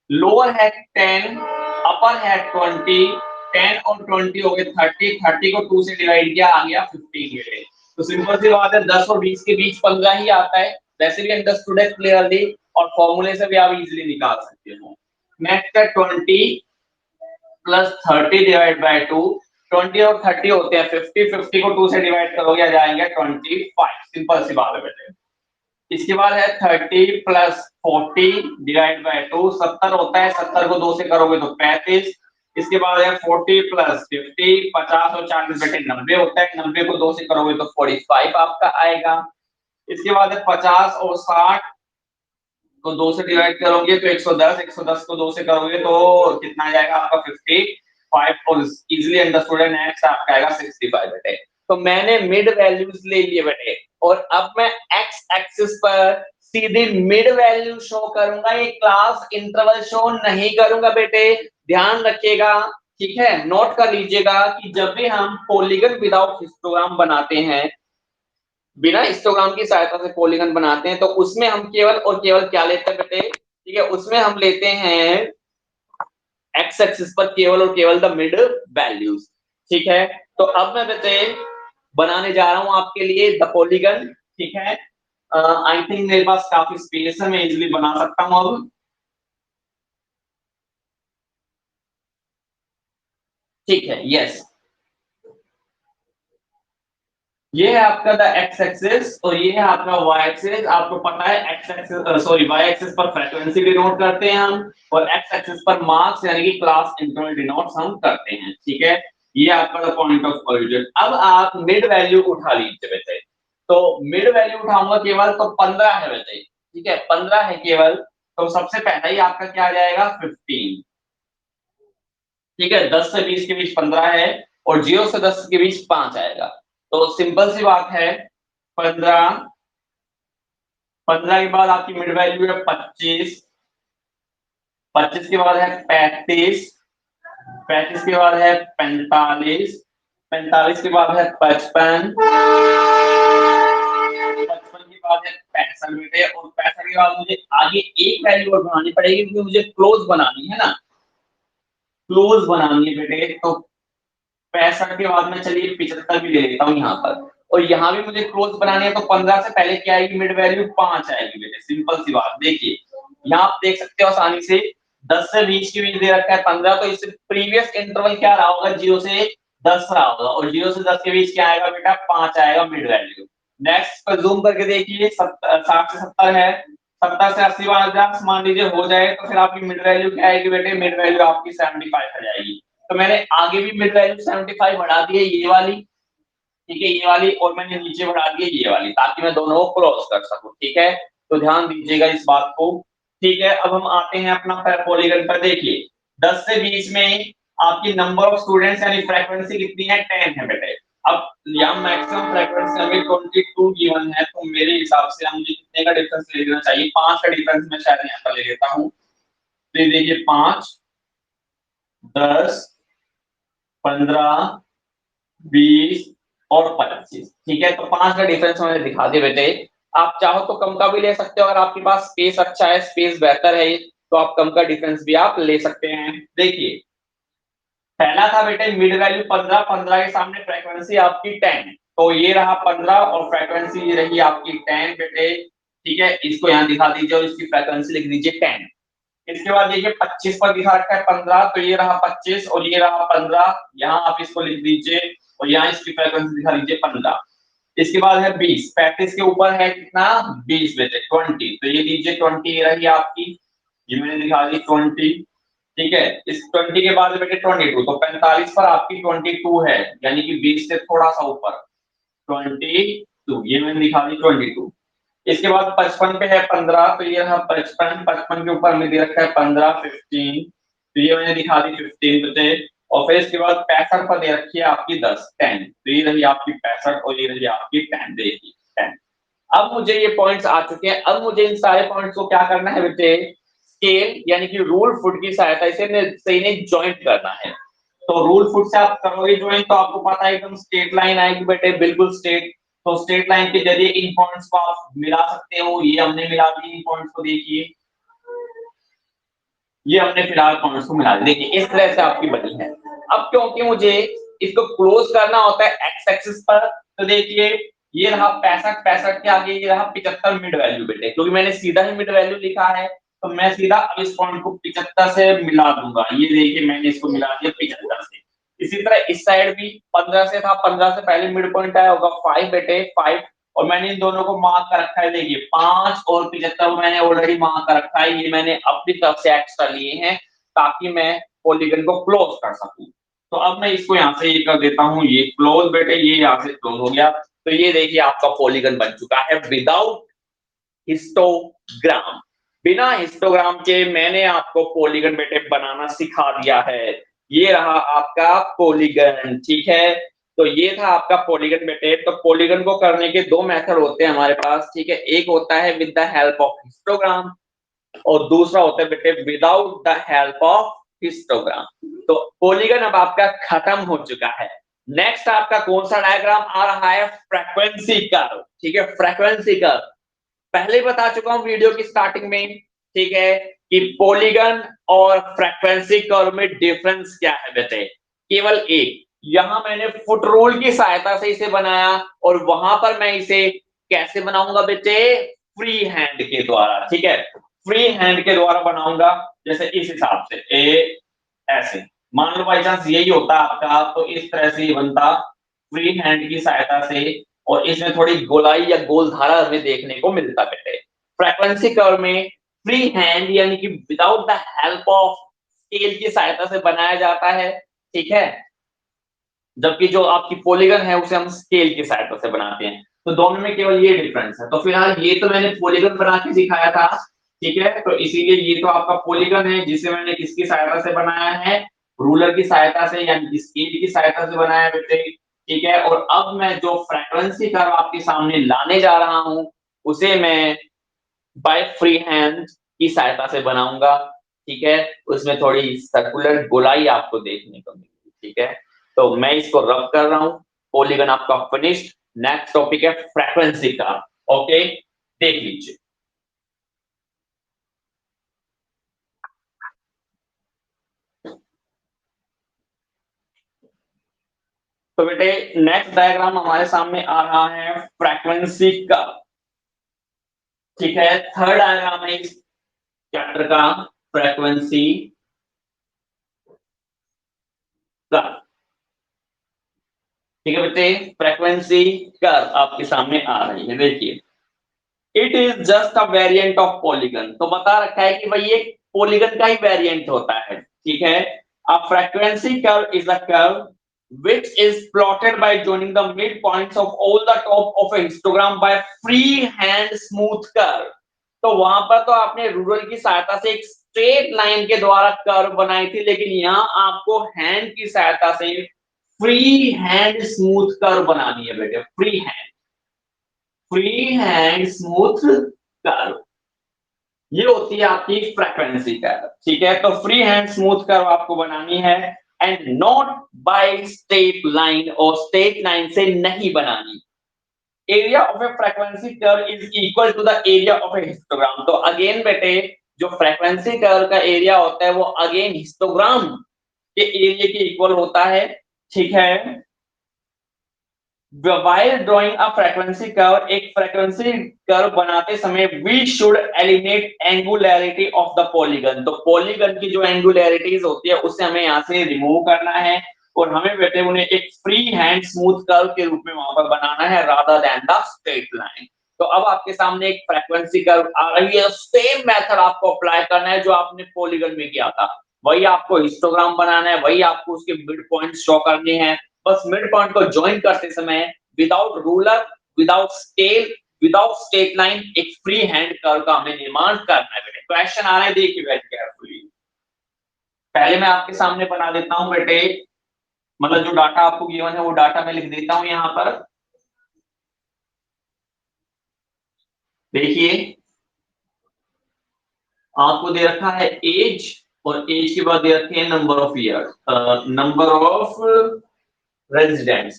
लोअर है 10, अपर है 20, 10 और 20 हो गए 30, 30 को 2 से डिवाइड किया आ गया 15 बेटे। तो सिंपल सी बात है, 10 और 20 के बीच 15 ही आता है, वैसे भी अंडरस्टूड है क्लियरली, और फॉर्मूले से भी आप इजीली निकाल सकते हो। नेक्स्ट है 20 प्लस 30 डिवाइड बाय 2। 20 और 30 होते हैं 50, 50 को 2 से डिवाइड करोगे आ जाएंगे 25। सिंपल सी बात है बेटे। इसके बाद है 30 प्लस 40 डिवाइड बाय 2, 70 होता है, 70 को 2 से करोगे तो 35। इसके बाद है 40 प्लस 50, 50 और 40 बेटे 90 होता है, 90 को 2 से करोगे तो 45 आपका आएगा। इसके बाद है 50 और 60 को 2 से डिवाइड करोगे तो 110, 110 को 2 से करोगे तो कितना आ जाएगा आपका 55, और इजीली अंडरस्टूड है। नेक्स्ट आपका आएगा 65 बेटे। तो मैंने मिड वैल्यूज ले लिए बेटे, और अब मैं एक्स एक्सिस पर सीधे मिड वैल्यू शो करूंगा, ये क्लास इंटरवल शो नहीं करूंगा बेटे, ध्यान रखिएगा। ठीक है, नोट कर लीजिएगा कि जब भी हम पॉलीगन विदाउट हिस्टोग्राम बनाते हैं, बिना हिस्टोग्राम की सहायता से पॉलीगन बनाते हैं, तो उसमें हम केवल और केवल क्या लेते हैं बेटे, ठीक है, उसमें हम लेते हैं एक्स एक्सिस पर केवल और केवल द मिड वैल्यूज। ठीक है, तो अब मैं बेटे बनाने जा रहा हूं आपके लिए द पॉलीगन। ठीक है, आई थिंक मेरे पास काफी स्पेस है, मैं इजीली बना सकता हूं अब। ठीक है, यस, ये है आपका द एक्स एक्सिस और ये है आपका वाई एक्सिस। आपको पता है X axis sorry Y axis पर फ्रीक्वेंसी डिनोट करते हैं हम, और एक्स एक्सिस पर मार्क्स यानी कि क्लास इंटरवल डिनोट्स हम करते हैं। ठीक है, ये आपका द पॉइंट ऑफ ओरिजिन। अब आप मिड वैल्यू उठा लीजिए बेटे, तो मिड वैल्यू उठाऊंगा केवल तो 15 है बेटे। ठीक है, 15 है केवल, तो सबसे पहला ही आपका क्या आ जाएगा 15। ठीक है, 10 से 20 के बीच 15 है, और 0 से 10 के बीच 5 आएगा। तो सिंपल सी बात है, 15, 15 के बाद आपकी मिड वैल्यू है 25, 25 के बाद है 35, 35 के बाद है 45, 45 के बाद है 55, 55 के बाद है 65 बेटे, और 65 के बाद मुझे आगे एक वैल्यू और बनानी पड़ेगी क्योंकि मुझे क्लोज बनानी है ना, क्लोज बनानी है बेटे। तो 65 के बाद में चलिए 75 भी ले लेता हूँ यहाँ पर, और यहाँ भी मुझे क्लोज बनानी है, तो 15 से पहले क्या आएगी मिड वैल्यू 5 आएगी बेटे। सिंपल सी बात, देखिए यहाँ आप देख सकते हो आसानी से, 10 से 20 के बीच दे रखा है 15, तो इससे प्रीवियस इंटरवल क्या रहा होगा, 0 से 10 रहा होगा, और 0 से 10 के बीच क्या आएगा बेटा 5 आएगा मिड वैल्यू। नेक्स्ट पर जूम करके देखिए, 60 से 70 है, 70 से 80 मान लीजिए हो जाए, तो फिर आपकी मिड वैल्यू क्या आएगी बेटे, मिड वैल्यू आपकी 75 आ जाएगी। तो मैंने आगे भी मिड वैल्यू 75 बढ़ा दी है ये वाली, ठीक है, ये वाली, और मैंने नीचे बढ़ा दी है ये वाली, ताकि मैं दोनों को क्रॉस कर सकूं। ठीक है, तो ध्यान दीजिएगा इस बात को। ठीक है, अब हम आते हैं अपना पॉलीगन पर। देखिए 10 से 20 में आपकी नंबर ऑफ स्टूडेंट्स यानी फ्रीक्वेंसी कितनी है, 10 है बेटे। अब यहाँ मैक्सिमम फ्रीक्वेंसी हमें 22 गिवन है, तो मेरे हिसाब से मुझे कितने का डिफरेंस ले लेना चाहिए, 5 का डिफरेंस मैं शायद यहाँ पर ले लेता हूँ। तो ये देखिए 5, 10, 15, 20 और 25। ठीक है, तो 5 का डिफरेंस मैंने दिखा दिया बेटे। आप चाहो तो कम का भी ले सकते हो, अगर आपके पास स्पेस अच्छा है, स्पेस बेहतर है, तो आप कम का डिफरेंस भी आप ले सकते हैं। देखिए पहला था बेटे मिड वैल्यू 15, 15 के सामने फ्रीक्वेंसी आपकी 10, तो ये रहा 15 और फ्रीक्वेंसी रही आपकी 10 बेटे। ठीक है, इसको यहाँ दिखा दीजिए और इसकी फ्रीक्वेंसी लिख दीजिए 10। इसके बाद देखिए 25 पर दिखा रखा है 15, तो ये रहा 25 और ये रहा 15, यहाँ आप इसको लिख दीजिए और यहाँ इसकी फ्रीक्वेंसी दिखा दीजिए 15। इसके बाद है 20, 35 के ऊपर है कितना 20 बेटे 20, तो ये लीजिए 20 ये रही आपकी, ये मैंने दिखा दी 20। ठीक है, इस 20 के बाद बेटे 22, तो 45 पर आपकी 22 है, यानी कि 20 से थोड़ा सा ऊपर 22, ये मैंने दिखा दी 22। इसके बाद 55 पे है 15, तो ये रहा 55, 55 के ऊपर में दे रखा है 15, 15, तो ये मैंने दिखा दी 15 बचे। और फिर इसके बाद 65 पर दे रखी है आपकी 10, 10, तो ये रही आपकी 65 और ये रही आपकी 10, देखिए 10। अब मुझे ये पॉइंट्स आ चुके हैं, अब मुझे इन सारे पॉइंट्स को क्या करना है बेटे, स्केल यानी कि रूल फुट की सहायता से सही ने ज्वाइंट करना है। तो रूल फुट से आप करोगे ज्वाइन, तो आपको पता है एकदम स्ट्रेट लाइन आएगी बेटे, बिल्कुल स्ट्रेट। तो स्ट्रेट लाइन के जरिए इन पॉइंट्स को आप मिला सकते हो, ये हमने मिला दिए इन पॉइंट्स को, देखिए ये हमने फिलहाल पॉइंट्स को मिला दिया, देखिए इस तरह से आपकी बनी है। अब क्योंकि मुझे इसको क्लोज करना होता है एक्स एक्सिस पर, तो देखिए ये रहा 65, 65 के आगे ये रहा 75 मिड वैल्यू बेटे, क्योंकि मैंने सीधा ही मिड वैल्यू लिखा है, तो मैं सीधा अब इस पॉइंट को 75 से मिला दूंगा। ये देखिए मैंने इसको मिला दिया 75 से। इसी तरह इस साइड भी 15 से था, 15 से पहले मिड पॉइंट आया होगा 5 बेटे 5, और मैंने इन दोनों को मार्क कर रखा है, देखिए 5 और 75 मैंने ऑलरेडी मार्क कर रखा है, ये मैंने अपनी तरफ से एक्स्ट्रा लिए हैं ताकि मैं पॉलीगन को क्लोज कर सकूं। तो अब मैं इसको यहाँ से ये कर देता हूँ, ये क्लोज बेटे, ये यहाँ से क्लोज हो गया। तो ये देखिए आपका पॉलीगन बन चुका है विदाउट हिस्टोग्राम। बिना हिस्टोग्राम के मैंने आपको पॉलीगन बेटे बनाना सिखा दिया है। ये रहा आपका पॉलीगन, ठीक है। तो ये था आपका पॉलीगन बेटे। तो पॉलीगन को करने के दो मेथड होते हैं हमारे पास, ठीक है। एक होता है with the help of histogram और दूसरा होता है बेटे without the help of histogram. तो पॉलीगन अब आपका खत्म हो चुका है। नेक्स्ट आपका कौन सा डायग्राम आ रहा है, फ्रीक्वेंसी कर्व, ठीक है। फ्रीक्वेंसी कर्व पहले बता चुका हूं वीडियो की स्टार्टिंग में, ठीक है, कि पॉलीगन और फ्रीक्वेंसी कर्व में डिफरेंस क्या है बेटे, केवल एक। यहां मैंने फुट रूल की सहायता से इसे बनाया और वहां पर मैं इसे कैसे बनाऊंगा बेटे, फ्री हैंड के द्वारा, ठीक है। फ्री हैंड के द्वारा बनाऊंगा, जैसे इस हिसाब से ए ऐसे, मान लो बाई चांस यही होता आपका, तो इस तरह से ये बनता फ्री हैंड की सहायता से, और इसमें थोड़ी गोलाई या गोल धारा हमें देखने को मिलता है। फ्रीक्वेंसी कर्व में फ्री हैंड यानी कि without the help of scale की सहायता से बनाया जाता है, ठीक है। जबकि जो आपकी पॉलीगन है उसे हम स्केल की सहायता से बनाते हैं। तो दोनों में केवल ये डिफरेंस है। तो फिलहाल ये तो मैंने पॉलीगन बना के दिखाया था, ठीक है। तो इसीलिए ये तो आपका पॉलीगन है जिसे मैंने किसकी सहायता से बनाया है, रूलर की सहायता से यानी कि स्केल की सहायता से बनाया है बेटे, ठीक है। और अब मैं जो फ्रीक्वेंसी कर्व आपके सामने लाने जा रहा हूं उसे मैं बाय फ्री हैंड की सहायता से बनाऊंगा, ठीक है। उसमें थोड़ी सर्कुलर गोलाई आपको देखने को मिलेगी, ठीक है। तो मैं इसको रब कर रहा हूं, पॉलीगन आपका फिनिश्ड। नेक्स्ट टॉपिक है फ्रीक्वेंसी का, ओके, देख लीजिए। तो बेटे नेक्स्ट डायग्राम हमारे सामने आ रहा है फ्रीक्वेंसी का, ठीक है। थर्ड डायग्राम है इस चैप्टर का, फ्रीक्वेंसी का, ठीक है बेटे। फ्रीक्वेंसी कर्व आपके सामने आ रही है, देखिए it is just a variant of polygon. तो बता रखा है कि भाई ये पॉलीगन का ही वेरिएंट होता है, ठीक है। A frequency curve is a curve which is plotted by joining the midpoints of all the top of a histogram by free hand smooth curve। तो वहां पर तो आपने रूलर की सहायता से एक स्ट्रेट लाइन के द्वारा कर्व बनाई थी, लेकिन यहाँ आपको हैंड की सहायता से फ्री हैंड स्मूथ कर्व बनानी है बेटे, फ्री हैंड स्मूथ कर्व। ये होती है आपकी फ्रीक्वेंसी कर्व, ठीक है। तो फ्री हैंड स्मूथ कर्व आपको बनानी है and not by straight line, और स्ट्रेट लाइन से नहीं बनानी। Area of a frequency curve is equal to the area of a histogram. तो अगेन बेटे, जो फ्रीक्वेंसी कर्व का एरिया होता है वो अगेन हिस्टोग्राम के एरिया के इक्वल होता है, ठीक है। while drawing a frequency curve, एक frequency curve बनाते समय we should eliminate angularity of the polygon। तो polygon की जो angularities होती है उसे हमें यहाँ से रिमूव करना है, और हमें बेटे उन्हें एक फ्री हैंड स्मूथ कर्व के रूप में वहां पर बनाना है rather than the straight line। तो अब आपके सामने एक फ्रीक्वेंसी कर्व आ रही है, सेम मेथड आपको अप्लाई करना है जो आपने पॉलीगन में किया था, वही आपको हिस्टोग्राम बनाना है, वही आपको उसके मिड पॉइंट शो करने हैं। बस मिड पॉइंट को ज्वाइन करते समय without ruler, without scale, without straight line एक फ्री हैंड कर्व का हमें निर्माण करना है बेटे। क्वेश्चन आ रहे हैं, देखिए बेटे केयरफुली। पहले मैं आपके सामने बना देता हूं बेटे, मतलब जो डाटा आपको गिवन है वो डाटा मैं लिख देता हूं यहां पर। देखिए आपको दे रखा है एज, और एज के बाद दे रखे हैं number of year, number of residents,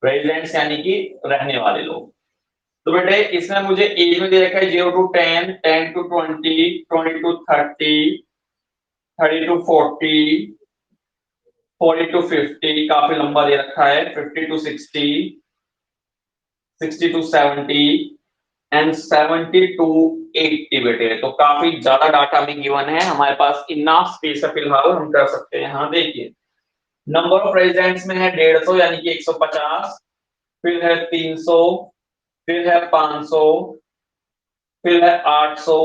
residents यानी कि रहने वाले लोग। तो बेटे इसमें मुझे एज में दे रखा है 0 to 10, 10 to 20, 20 to 30, 30 to 40, 40 to 50, काफी लंबा दे रखा है, 50 to 60, 60 to 70 एंड 70 to 80 बेटे। तो काफी ज्यादा डाटा में गिवन है, हमारे पास इनफ स्पेस है, फिलहाल हम कर सकते हैं। यहाँ देखिए नंबर ऑफ रेजिडेंट्स में है 150 यानी कि 150, फिर है 300, फिर है 500, फिर है 800,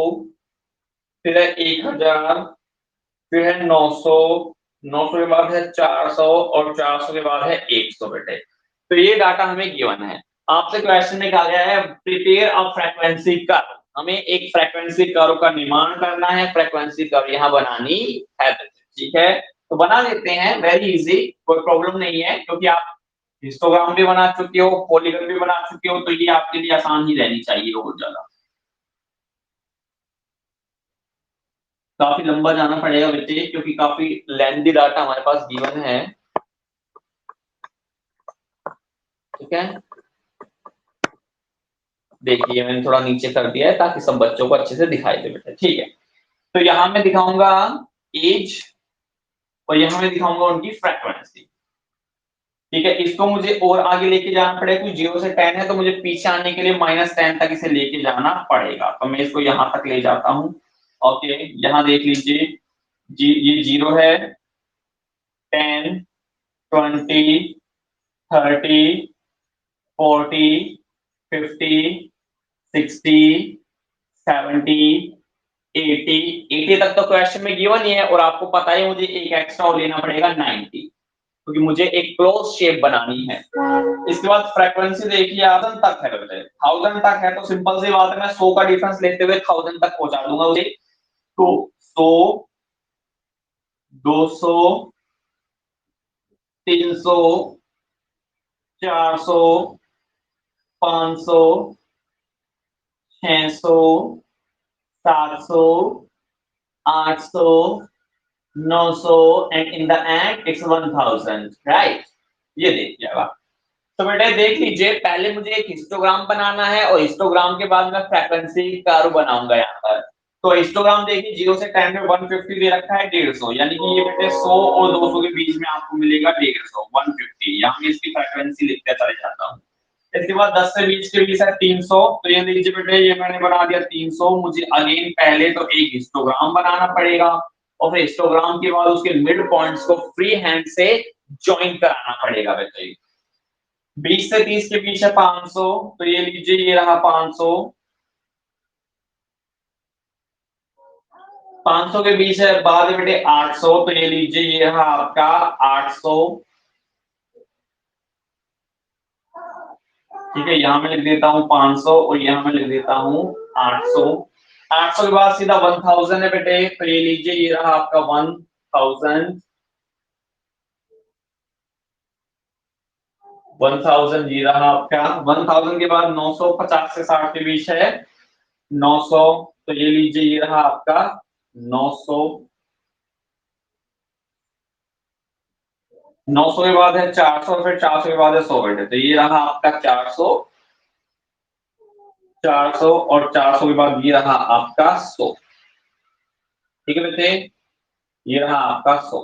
फिर है 1000, फिर है 900, 900 के बाद है 400, और 400 के बाद है 100 बेटे। तो ये डाटा हमें गिवन है। आपसे क्वेश्चन में कहा गया है प्रिपेयर अ फ्रीक्वेंसी कर्व, हमें एक फ्रीक्वेंसी कर्व का निर्माण करना है, फ्रीक्वेंसी कर्व यहाँ बनानी है, ठीक है। तो बना देते हैं, वेरी इजी, कोई प्रॉब्लम नहीं है, क्योंकि आप हिस्टोग्राम भी बना चुके हो, पॉलीगन भी बना चुके हो, तो ये आपके लिए आसान ही रहनी चाहिए बहुत ज्यादा। काफी लंबा जाना पड़ेगा बेटे, क्योंकि काफी लेंथी डाटा हमारे पास गिवन है, ठीक है। देखिए मैंने थोड़ा नीचे कर दिया है ताकि सब बच्चों को अच्छे से दिखाई दे बेटा, ठीक है। तो यहाँ मैं दिखाऊंगा एज, और यहाँ मैं दिखाऊंगा उनकी फ्रीक्वेंसी, ठीक है। इसको मुझे और आगे लेके जाना पड़ेगा, क्योंकि 0 से 10 है, तो मुझे पीछे आने के लिए -10 तक इसे लेके जाना पड़ेगा। तो मैं इसको यहाँ तक ले जाता हूँ। ओके, यहाँ देख लीजिए ये 0 है, 10, 20, 30, 40, 50, 60, 70, 80, 80 तक तो क्वेश्चन में गिवन ही है, और आपको पता है मुझे एक एक्स्ट्रा और लेना पड़ेगा 90, क्योंकि मुझे एक क्लोज शेप बनानी है। इसके बाद फ्रीक्वेंसी देखिए 1000 तक है बेटे, 1000 तक है, तो सिंपल सी बात है, मैं 100 का डिफरेंस लेते हुए 1000 तक पहुंचा दूंगा उसे। तो 100, 200, 300, 400, 500, 600, 700, 800, 900 and in the and it's 1000, right. ये देखिए अब, तो बेटे देख लीजिए, पहले मुझे एक हिस्टोग्राम बनाना है, और हिस्टोग्राम के बाद मैं फ्रीक्वेंसी कर्व बनाऊंगा यहाँ पर। तो हिस्टोग्राम देखिए 0 से 10 में 150 दे रखा है, 150, यानी कि ये बेटे 100 और 200 के बीच में आपको मिलेगा 150, 150। यहाँ मैं इसकी फ्रीक्वेंसी लिखते चले जाता हूँ। इसके बाद 10 से 20 के बीच है 300, तो ये लीजिए बेटे, ये मैंने बना दिया 300। मुझे अगेन पहले तो एक हिस्टोग्राम बनाना पड़ेगा, और फिर हिस्टोग्राम के बाद उसके मिड पॉइंट्स को फ्री हैंड से ज्वाइन कराना पड़ेगा बेटे। 20 से 30 के बीच है 500, तो ये लीजिए ये रहा 500। 500 के बीच है बाद में बेटे 800, तो ये लीजिए ये रहा आपका 800, ठीक है। यहाँ मैं लिख देता हूँ 500, और यहाँ मैं लिख देता हूँ 800। 800 के बाद सीधा 1000 है बेटे, तो ये लीजिए ये रहा आपका 1000। 1000 ये रहा आपका 1000 के बाद 950 से 60 के बीच है 900, तो ये लीजिए, ये रहा आपका 900, 900 के बाद है 400, फिर 400 के बाद है 100 बेटे। तो ये रहा आपका 400, 400 और 400 के बाद ये रहा आपका 100। ठीक है बेटे, ये रहा आपका 100।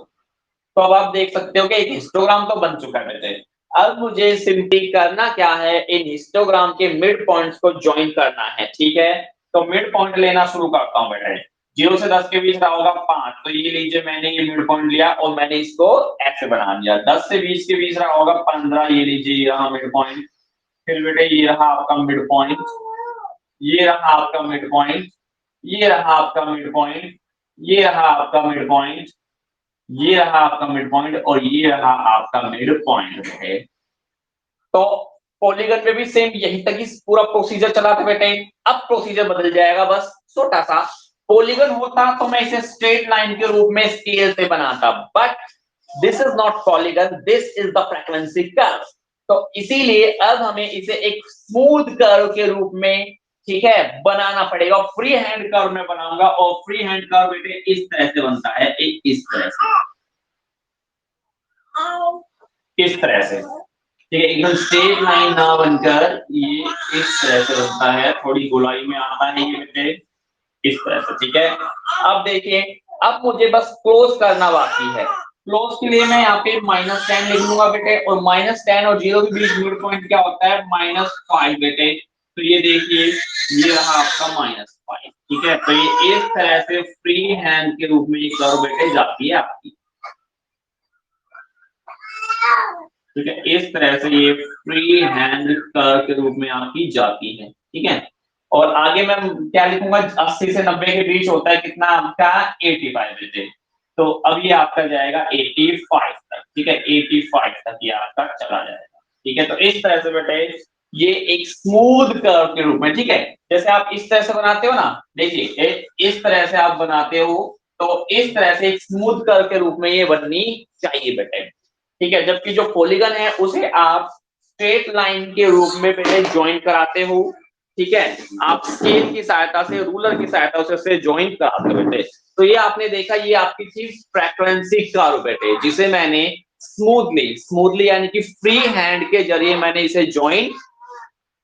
तो अब आप देख सकते हो कि एक हिस्टोग्राम तो बन चुका है बेटे। अब मुझे सिंपली करना क्या है, इन हिस्टोग्राम के मिड पॉइंट्स को ज्वाइन करना है। ठीक है, तो मिड पॉइंट लेना शुरू करता हूं बेटे। 0 से 10 के बीच रहा होगा 5, तो ये लीजिए मैंने ये मिड पॉइंट लिया और मैंने इसको ऐसे बना दिया। 10 से 20 के बीच रहा होगा 15, ये लीजिए ये रहा मिड पॉइंट। फिर बेटे ये रहा आपका मिड पॉइंट, ये रहा आपका मिड पॉइंट, ये रहा आपका मिड पॉइंट, ये रहा आपका मिड पॉइंट, ये रहा आपका मिड पॉइंट और ये रहा आपका मिड पॉइंट है। तो पॉलीगन में भी सेम यही तक ही पूरा प्रोसीजर चला था बेटे। अब प्रोसीजर बदल जाएगा, बस छोटा सा। पॉलीगन होता तो मैं इसे स्ट्रेट लाइन के रूप में स्केल से बनाता, but this is not polygon, this is the frequency curve. तो इसीलिए अब हमें इसे एक स्मूथ कर्व के रूप में, ठीक है, बनाना पड़ेगा। फ्री हैंड कर्व में बनाऊंगा और फ्री हैंड कर्व बेटे इस तरह से बनता है, एक इस तरह से, इस तरह से। ठीक है, एकदम स्ट्रेट लाइन ना बनकर ये इस तरह से बनता है, थोड़ी गोलाई में आता है ये बेटे, इस तरह से। ठीक है, अब देखिए, अब मुझे बस क्लोज करना बाकी है। क्लोज के लिए मैं यहाँ पे -10 लिख लूंगा बेटे, और -10 और 0 के बीच मिड पॉइंट क्या होता है, -5 बेटे। तो ये देखिए, ये रहा आपका -5। ठीक है, तो ये इस तरह से फ्री हैंड के रूप में ये कर्व बेटे जाती है आपकी। ठीक है, इस तरह से ये फ्री हैंड कर्व के रूप में आपकी जाती है। ठीक है, और आगे मैं क्या लिखूंगा, 80 से 90 के बीच होता है कितना आपका, 85 बेटे। तो अब ये आपका जाएगा 85 तक। ठीक है, 85 तक ये आपका चला जाएगा। ठीक है, तो इस तरह से बेटे ये एक स्मूथ कर्व के रूप में, ठीक है, जैसे आप इस तरह से बनाते हो ना, देखिए इस तरह से आप बनाते हो, तो इस तरह से एक स्मूथ कर्व के रूप में ये बननी चाहिए बेटे। ठीक है, जबकि जो पॉलीगन है उसे आप स्ट्रेट लाइन के रूप में पहले ज्वाइन कराते हो। ठीक है, आप स्केल की सहायता से, रूलर की सहायता से उसे ज्वाइन कराते हो बेटे। तो ये आपने देखा, ये आपकी थी फ्रीक्वेंसी कर्व बेटे, जिसे मैंने स्मूथली स्मूथली यानी कि फ्री हैंड के जरिए मैंने इसे ज्वाइन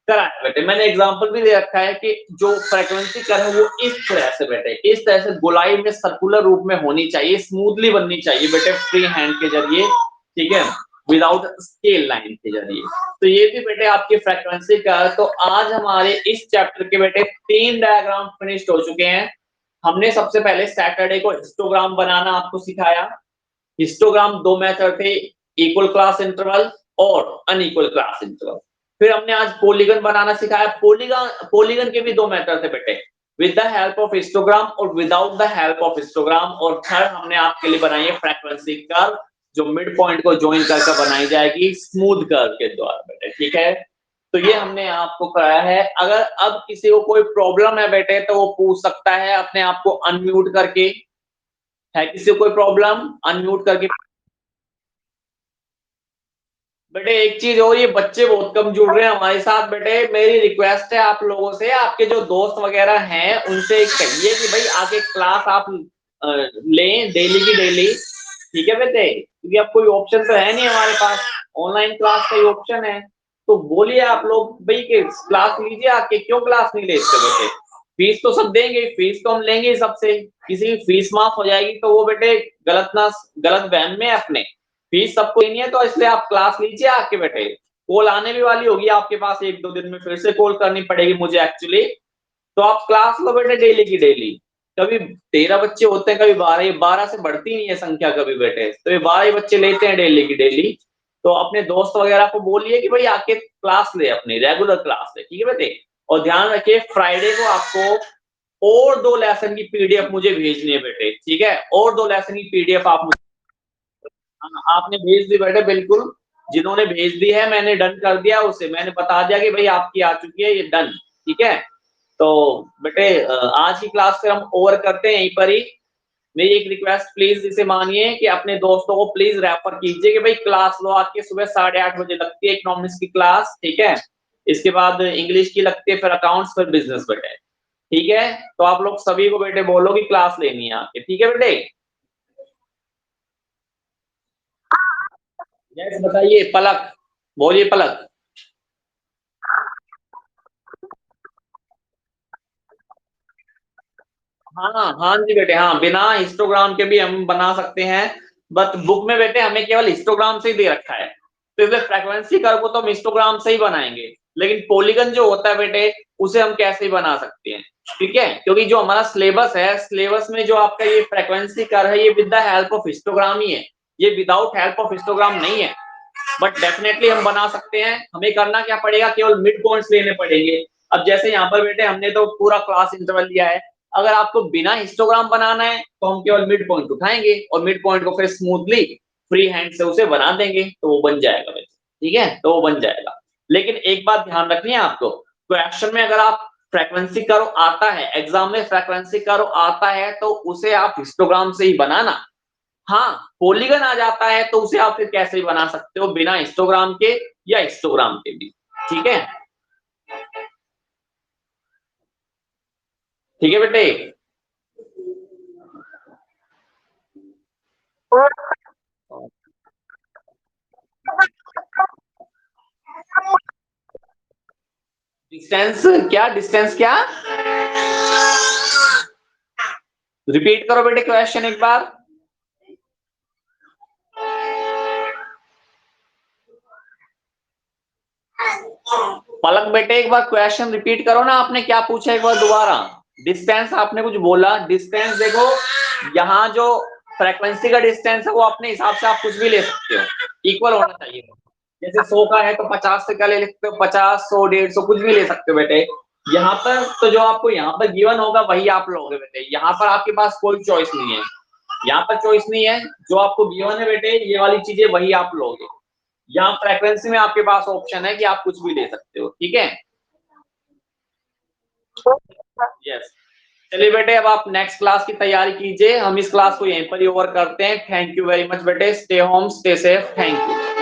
कराया बेटे। मैंने एग्जांपल भी दे रखा है कि जो फ्रीक्वेंसी कर्व है वो इस तरह से बेटे, इस तरह से गोलाई में सर्कुलर रूप में होनी चाहिए, स्मूथली बननी चाहिए बेटे, फ्री हैंड के जरिए। ठीक है, विदाउट स्केल लाइन के जरिए। तो ये भी बेटे आपकी फ्रीक्वेंसी कर्व। तो आज हमारे इस चैप्टर के बेटे 3 डायग्राम फिनिश्ड हो चुके हैं। हमने सबसे पहले सैटरडे को हिस्टोग्राम बनाना आपको सिखाया। हिस्टोग्राम 2 मेथड थे, इक्वल क्लास इंटरवल और अनइक्वल क्लास इंटरवल। फिर हमने आज पॉलीगन बनाना सिखाया। पॉलीगन पॉलीगन के भी 2 मेथड थे बेटे, with the help of histogram और without the help of histogram. और थर्ड हमने आपके लिए बनाई है फ्रीक्वेंसी कर्व, जो मिड पॉइंट को ज्वाइन करके बनाई जाएगी स्मूथ कर्व के द्वारा बेटे। ठीक है, तो ये हमने आपको कराया है। अगर अब किसी को कोई प्रॉब्लम है बेटे, तो वो पूछ सकता है अपने आप को अनम्यूट करके। है किसी को कोई प्रॉब्लम, अनम्यूट करके। बेटे एक चीज और, ये बच्चे बहुत कम जुड़ रहे हैं हमारे साथ बेटे। मेरी रिक्वेस्ट है आप लोगों से, आपके जो दोस्त वगैरह हैं उनसे कहिए कि भाई आके क्लास आप लें डेली की डेली। ठीक है बेटे, क्योंकि अब कोई ऑप्शन तो है नहीं हमारे पास, ऑनलाइन क्लास का ही ऑप्शन है। तो बोलिए आप लोग भाई कि क्लास लीजिए आके, क्यों क्लास नहीं लेते बेटे। फीस तो सब देंगे, फीस तो हम लेंगे ही सबसे। किसी की फीस माफ हो जाएगी तो वो बेटे गलत ना, गलत वहम में है अपने। फीस सबको देनी है, तो इसलिए आप क्लास लीजिए आके बेटे। कॉल आने भी वाली होगी आपके पास, 1-2 दिन में फिर से कॉल करनी पड़ेगी मुझे एक्चुअली। तो आप क्लास लो बेटे डेली की डेली। कभी 13 बच्चे होते हैं, कभी 12, ये 12 से बढ़ती नहीं है संख्या कभी बेटे, तो ये 12 ही बच्चे लेते हैं डेली की डेली। तो अपने दोस्त वगैरह को बोलिए कि भाई आके क्लास ले, अपनी रेगुलर क्लास ले। ठीक है बेटे, और ध्यान रखिए फ्राइडे को आपको और 2 लेसन की पीडीएफ मुझे भेजनी है बेटे। ठीक है, और 2 लेसन की पीडीएफ आप मुझे, हाँ, आपने भेज दी बेटे, बिल्कुल। जिन्होंने भेज दी है मैंने डन कर दिया, उसे मैंने बता दिया कि भाई आपकी आ चुकी है, ये डन। ठीक है, तो बेटे आज की क्लास फिर हम ओवर करते हैं यहीं पर ही। मेरी एक रिक्वेस्ट प्लीज इसे मानिए कि अपने दोस्तों को प्लीज रेफर कीजिए कि भाई क्लास लो आके, सुबह 8:30 बजे लगती है इकोनॉमिक्स की क्लास। ठीक है, इसके बाद इंग्लिश की लगती है, फिर अकाउंट्स, फिर बिजनेस बेटे। ठीक है, तो आप लोग सभी को बेटे बोलो कि क्लास लेनी है आके, ठीक है बेटे। यस बताइए पलक, बोलिए पलक। हाँ हाँ जी बेटे, हाँ बिना हिस्टोग्राम के भी हम बना सकते हैं, बट बुक में बेटे हमें केवल हिस्टोग्राम से ही दे रखा है, तो इसलिए फ्रीक्वेंसी कर्व को तो हम हिस्टोग्राम से ही बनाएंगे, लेकिन पॉलीगन जो होता है बेटे उसे हम कैसे ही बना सकते हैं, ठीक है, क्योंकि जो हमारा सिलेबस है, सिलेबस में जो आपका ये फ्रीक्वेंसी कर्व है ये with the help of histogram ही है, ये विदाउट हेल्प ऑफ हिस्टोग्राम नहीं है, बट डेफिनेटली हम बना सकते हैं। हमें करना क्या पड़ेगा, केवल मिड पॉइंट्स लेने पड़ेंगे। अब जैसे यहाँ पर बेटे हमने तो पूरा क्लास इंटरवल लिया है, अगर आपको बिना हिस्टोग्राम बनाना है तो हम केवल मिड पॉइंट उठाएंगे और मिड पॉइंट को फिर स्मूथली फ्री हैंड से उसे बना देंगे, तो वो बन जाएगा बेटे, ठीक है, तो वो बन जाएगा। लेकिन एक बात ध्यान रखनी है आपको, क्वेश्चन में अगर आप फ्रीक्वेंसी कर्व आता है, एग्जाम में फ्रीक्वेंसी कर्व आता है तो उसे आप हिस्टोग्राम से ही बनाना। हाँ, पॉलीगन आ जाता है तो उसे आप फिर कैसे भी बना सकते हो, बिना हिस्टोग्राम के या हिस्टोग्राम के भी, ठीक है, ठीक है बेटे। डिस्टेंस क्या, डिस्टेंस क्या, रिपीट करो बेटे क्वेश्चन एक बार। पलक बेटे एक बार क्वेश्चन रिपीट करो ना, आपने क्या पूछा एक बार दोबारा। डिस्टेंस आपने कुछ बोला, डिस्टेंस देखो यहाँ जो फ्रीक्वेंसी का डिस्टेंस है वो अपने हिसाब से आप कुछ भी ले सकते हो, इक्वल होना चाहिए। जैसे 100 का है तो 50 से क्या ले सकते हो, 50, 100, 150 कुछ भी ले सकते हो बेटे। यहाँ पर तो जो आपको यहाँ पर गिवन होगा वही आप लोगे बेटे, यहाँ पर आपके पास कोई चॉइस नहीं है, यहाँ पर चॉइस नहीं है, जो आपको गिवन है बेटे ये वाली चीजें वही आप लोगे। यहाँ फ्रीक्वेंसी में आपके पास ऑप्शन है कि आप कुछ भी ले सकते हो, ठीक है। यस, चलिए बेटे अब आप नेक्स्ट क्लास की तैयारी कीजिए, हम इस क्लास को यहीं पर ही ओवर करते हैं। थैंक यू वेरी मच बेटे, stay home stay safe, thank you.